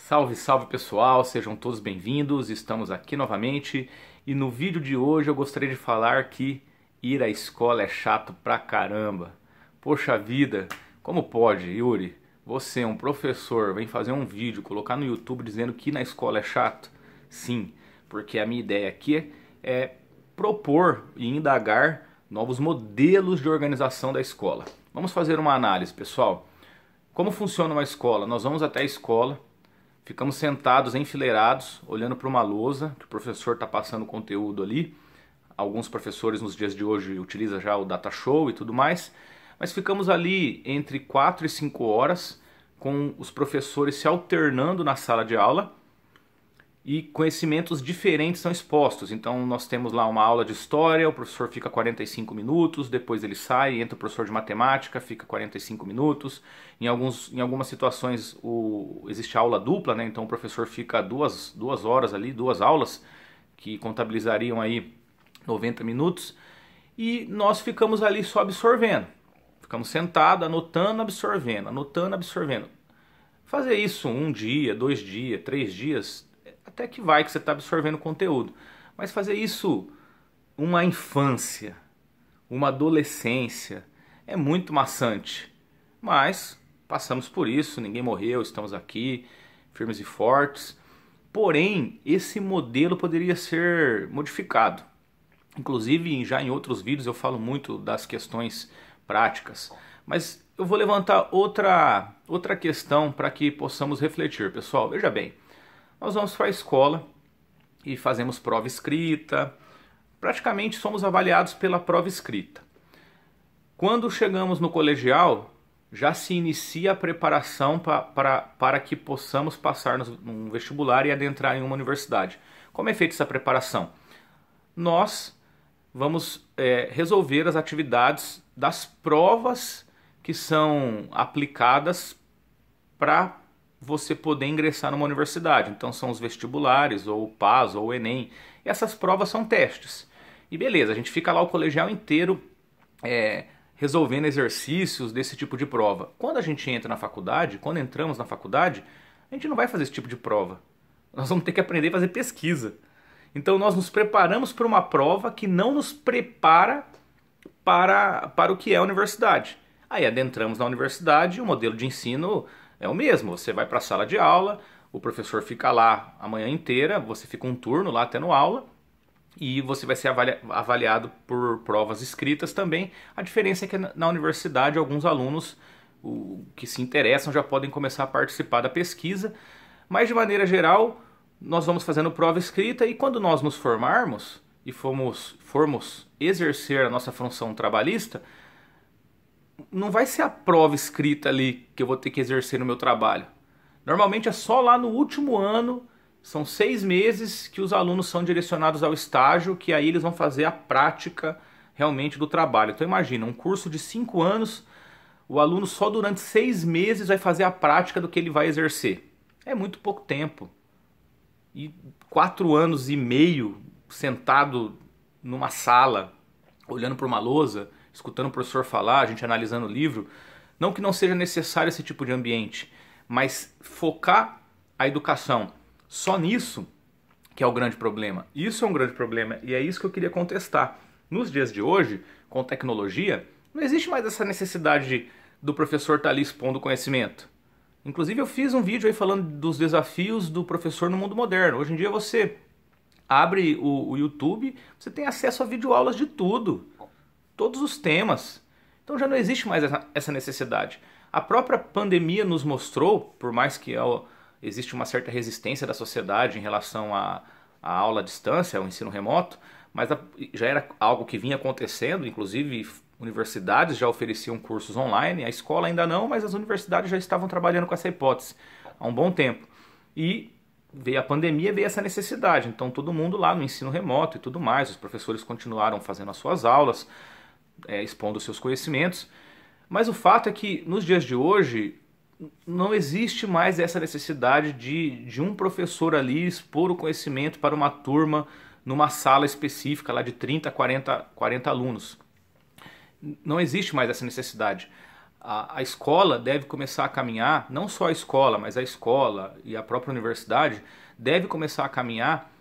Salve, salve pessoal, sejam todos bem-vindos, estamos aqui novamente e no vídeo de hoje eu gostaria de falar que ir à escola é chato pra caramba. Poxa vida, como pode, Yuri? Você, um professor, vem fazer um vídeo, colocar no YouTube dizendo que ir na escola é chato? Sim, porque a minha ideia aqui é propor e indagar novos modelos de organização da escola. Vamos fazer uma análise, pessoal. Como funciona uma escola? Nós vamos até a escola, ficamos sentados enfileirados, olhando para uma lousa, que o professor está passando conteúdo ali. Alguns professores nos dias de hoje utilizam já o data show e tudo mais. Mas ficamos ali entre 4 e 5 horas, com os professores se alternando na sala de aula, e conhecimentos diferentes são expostos. Então nós temos lá uma aula de história, o professor fica 45 minutos, depois ele sai, entra o professor de matemática, fica 45 minutos. Em algumas situações existe aula dupla, né? Então o professor fica duas horas ali, duas aulas, que contabilizariam aí 90 minutos. E nós ficamos ali só absorvendo. Ficamos sentados, anotando, absorvendo, anotando, absorvendo. Fazer isso um dia, 2 dias, 3 dias... até que vai que você está absorvendo conteúdo. Mas fazer isso uma infância, uma adolescência, é muito maçante. Mas passamos por isso, ninguém morreu, estamos aqui, firmes e fortes. Porém, esse modelo poderia ser modificado. Inclusive, já em outros vídeos eu falo muito das questões práticas. Mas eu vou levantar outra questão para que possamos refletir. Pessoal, veja bem. Nós vamos para a escola e fazemos prova escrita. Praticamente somos avaliados pela prova escrita. Quando chegamos no colegial, já se inicia a preparação para que possamos passar num vestibular e adentrar em uma universidade. Como é feita essa preparação? Nós vamos resolver as atividades das provas que são aplicadas para você poder ingressar numa universidade. Então são os vestibulares, ou o PAS, ou o Enem. E essas provas são testes. E beleza, a gente fica lá o colegial inteiro resolvendo exercícios desse tipo de prova. Quando a gente entra na faculdade, quando entramos na faculdade, a gente não vai fazer esse tipo de prova. Nós vamos ter que aprender a fazer pesquisa. Então nós nos preparamos para uma prova que não nos prepara para o que é a universidade. Aí adentramos na universidade e o modelo de ensino é o mesmo. Você vai para a sala de aula, o professor fica lá a manhã inteira, você fica um turno lá tendo aula e você vai ser avaliado por provas escritas também. A diferença é que na universidade alguns alunos que se interessam já podem começar a participar da pesquisa, mas de maneira geral nós vamos fazendo prova escrita e quando nós nos formarmos e formos exercer a nossa função trabalhista, não vai ser a prova escrita ali que eu vou ter que exercer no meu trabalho. Normalmente é só lá no último ano, são 6 meses que os alunos são direcionados ao estágio, que aí eles vão fazer a prática realmente do trabalho. Então imagina, um curso de 5 anos, o aluno só durante 6 meses vai fazer a prática do que ele vai exercer. É muito pouco tempo. E 4 anos e meio sentado numa sala, olhando para uma lousa, escutando o professor falar, a gente analisando o livro, não que não seja necessário esse tipo de ambiente, mas focar a educação só nisso que é o grande problema. Isso é um grande problema e é isso que eu queria contestar. Nos dias de hoje, com tecnologia, não existe mais essa necessidade do professor estar ali expondo conhecimento. Inclusive eu fiz um vídeo aí falando dos desafios do professor no mundo moderno. Hoje em dia você abre o YouTube, você tem acesso a videoaulas de tudo. Todos os temas. Então já não existe mais essa necessidade. A própria pandemia nos mostrou, por mais que existe uma certa resistência da sociedade em relação à aula à distância, ao ensino remoto, mas já era algo que vinha acontecendo, inclusive universidades já ofereciam cursos online, a escola ainda não, mas as universidades já estavam trabalhando com essa hipótese há um bom tempo. E veio a pandemia, veio essa necessidade, então todo mundo lá no ensino remoto e tudo mais, os professores continuaram fazendo as suas aulas, expondo seus conhecimentos, mas o fato é que nos dias de hoje não existe mais essa necessidade de um professor ali expor o conhecimento para uma turma numa sala específica lá de 30, 40 alunos. Não existe mais essa necessidade. A escola deve começar a caminhar, não só a escola, mas a escola e a própria universidade deve começar a caminhar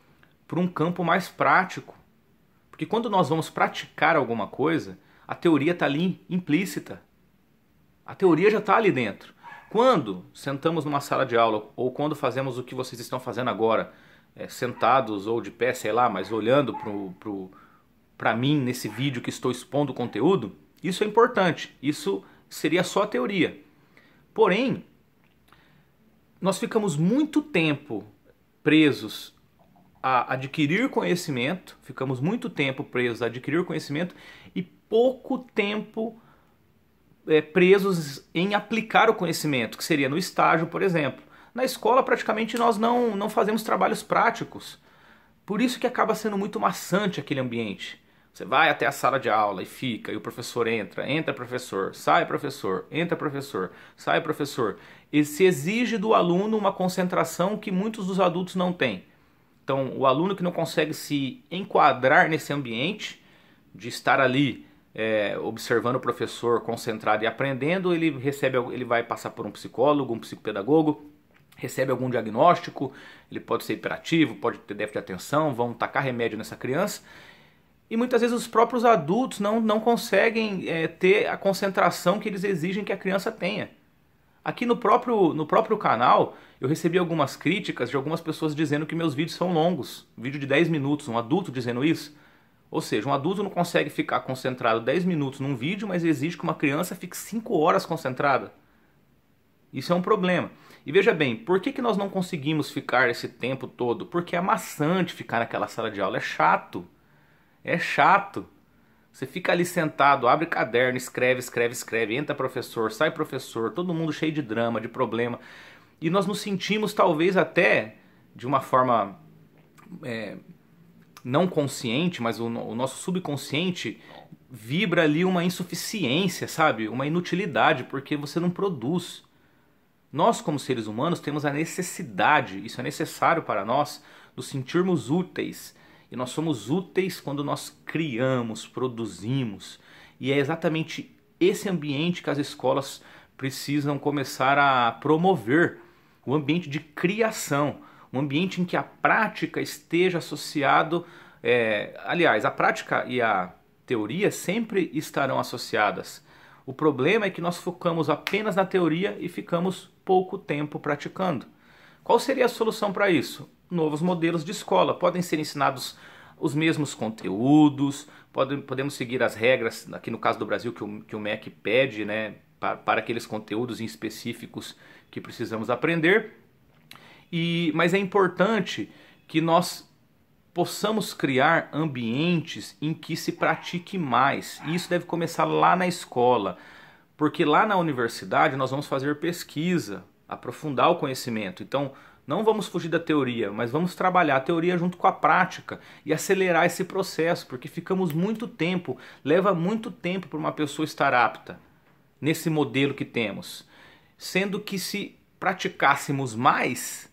para um campo mais prático. Porque quando nós vamos praticar alguma coisa, a teoria está ali implícita. A teoria já está ali dentro. Quando sentamos numa sala de aula, ou quando fazemos o que vocês estão fazendo agora, sentados ou de pé, sei lá, mas olhando para mim nesse vídeo que estou expondo o conteúdo, isso é importante. Isso seria só a teoria. Porém, nós ficamos muito tempo presos a adquirir conhecimento, ficamos muito tempo presos a adquirir conhecimento e pouco tempo presos em aplicar o conhecimento, que seria no estágio, por exemplo. Na escola, praticamente, nós não fazemos trabalhos práticos. Por isso que acaba sendo muito maçante aquele ambiente. Você vai até a sala de aula e fica, e o professor entra professor, sai professor, entra professor, sai professor. E se exige do aluno uma concentração que muitos dos adultos não têm. Então, o aluno que não consegue se enquadrar nesse ambiente, de estar ali observando o professor concentrado e aprendendo, ele vai passar por um psicólogo, um psicopedagogo, recebe algum diagnóstico, ele pode ser hiperativo, pode ter déficit de atenção, vão tacar remédio nessa criança. E muitas vezes os próprios adultos não conseguem ter a concentração que eles exigem que a criança tenha. Aqui no próprio canal, eu recebi algumas críticas de algumas pessoas dizendo que meus vídeos são longos. Vídeo de 10 minutos, um adulto dizendo isso. Ou seja, um adulto não consegue ficar concentrado 10 minutos num vídeo, mas exige que uma criança fique 5 horas concentrada. Isso é um problema. E veja bem, por que nós não conseguimos ficar esse tempo todo? Porque é maçante ficar naquela sala de aula, é chato. É chato. Você fica ali sentado, abre caderno, escreve, entra professor, sai professor, todo mundo cheio de drama, de problema. E nós nos sentimos talvez até de uma forma não consciente, mas o nosso subconsciente vibra ali uma insuficiência, sabe? Uma inutilidade, porque você não produz. Nós, como seres humanos, temos a necessidade, isso é necessário para nós, nos sentirmos úteis. E nós somos úteis quando nós criamos, produzimos. E é exatamente esse ambiente que as escolas precisam começar a promover. O ambiente de criação. Um ambiente em que a prática esteja associado... aliás, a prática e a teoria sempre estarão associadas. O problema é que nós focamos apenas na teoria e ficamos pouco tempo praticando. Qual seria a solução para isso? Novos modelos de escola. Podem ser ensinados os mesmos conteúdos, podemos seguir as regras, aqui no caso do Brasil, que o MEC pede, né, para aqueles conteúdos em específicos que precisamos aprender. Mas é importante que nós possamos criar ambientes em que se pratique mais. E isso deve começar lá na escola, porque lá na universidade nós vamos fazer pesquisa, aprofundar o conhecimento. Então, não vamos fugir da teoria, mas vamos trabalhar a teoria junto com a prática e acelerar esse processo, porque ficamos muito tempo, leva muito tempo para uma pessoa estar apta nesse modelo que temos. Sendo que se praticássemos mais,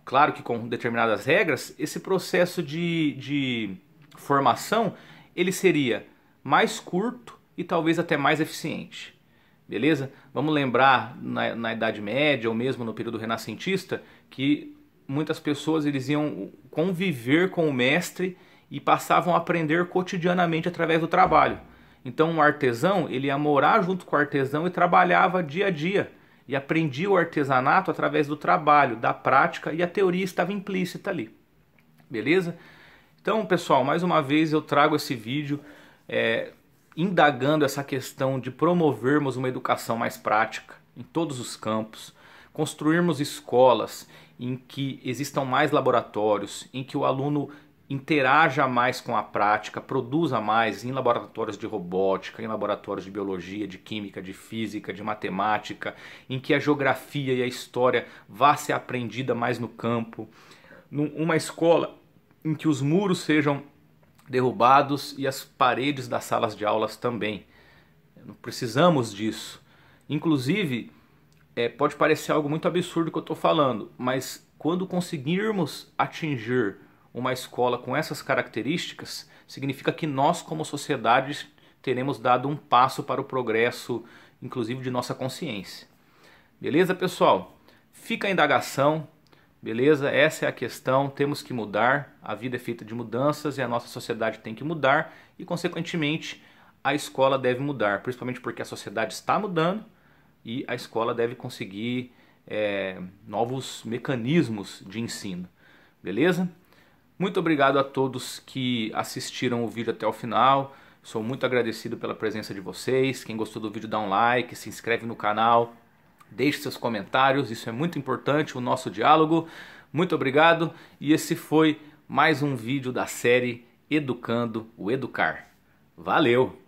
claro que com determinadas regras, esse processo de formação ele seria mais curto e talvez até mais eficiente. Beleza? Vamos lembrar na Idade Média ou mesmo no período renascentista que muitas pessoas eles iam conviver com o mestre e passavam a aprender cotidianamente através do trabalho. Então um artesão ele ia morar junto com o artesão e trabalhava dia a dia e aprendia o artesanato através do trabalho, da prática, e a teoria estava implícita ali. Beleza? Então, pessoal, mais uma vez eu trago esse vídeo indagando essa questão de promovermos uma educação mais prática em todos os campos, construirmos escolas em que existam mais laboratórios, em que o aluno interaja mais com a prática, produza mais em laboratórios de robótica, em laboratórios de biologia, de química, de física, de matemática, em que a geografia e a história vá ser aprendida mais no campo, uma escola em que os muros sejam derrubados e as paredes das salas de aulas também. Não precisamos disso. Inclusive, pode parecer algo muito absurdo que eu estou falando, mas quando conseguirmos atingir uma escola com essas características, significa que nós como sociedade teremos dado um passo para o progresso inclusive de nossa consciência. Beleza, pessoal? Fica a indagação, beleza? Essa é a questão, temos que mudar, a vida é feita de mudanças e a nossa sociedade tem que mudar e, consequentemente, a escola deve mudar, principalmente porque a sociedade está mudando e a escola deve conseguir novos mecanismos de ensino, beleza? Muito obrigado a todos que assistiram o vídeo até o final, sou muito agradecido pela presença de vocês. Quem gostou do vídeo dá um like, se inscreve no canal, deixe seus comentários, isso é muito importante, o nosso diálogo. Muito obrigado e esse foi mais um vídeo da série Educando o Educar. Valeu!